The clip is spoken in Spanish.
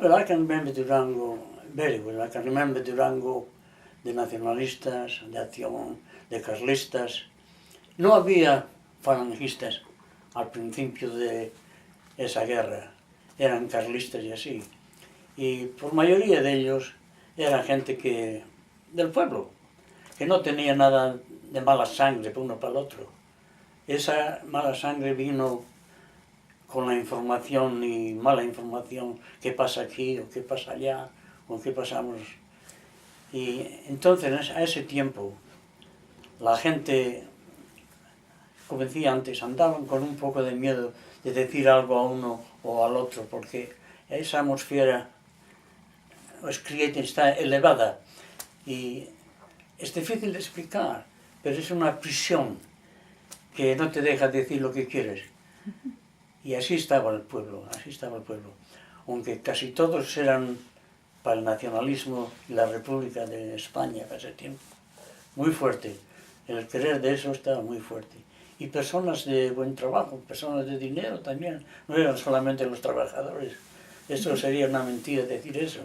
Well, I can remember Durango very well. I can remember Durango de nacionalistas, de acción, de carlistas. No había falangistas al principio de esa guerra. Eran carlistas y así. Y por mayoría de ellos era gente del pueblo, que no tenía nada de mala sangre para uno para el otro. Esa mala sangre vino con la información y mala información, qué pasa aquí o qué pasa allá o qué pasamos. Y entonces a ese tiempo la gente, como decía antes, andaban con un poco de miedo de decir algo a uno o al otro, porque esa atmósfera está elevada y es difícil de explicar, pero es una prisión que no te deja decir lo que quieres. Y así estaba el pueblo, así estaba el pueblo. Aunque casi todos eran para el nacionalismo y la República de España para ese tiempo. Muy fuerte. El querer de eso estaba muy fuerte. Y personas de buen trabajo, personas de dinero también. No eran solamente los trabajadores. Eso sería una mentira decir eso.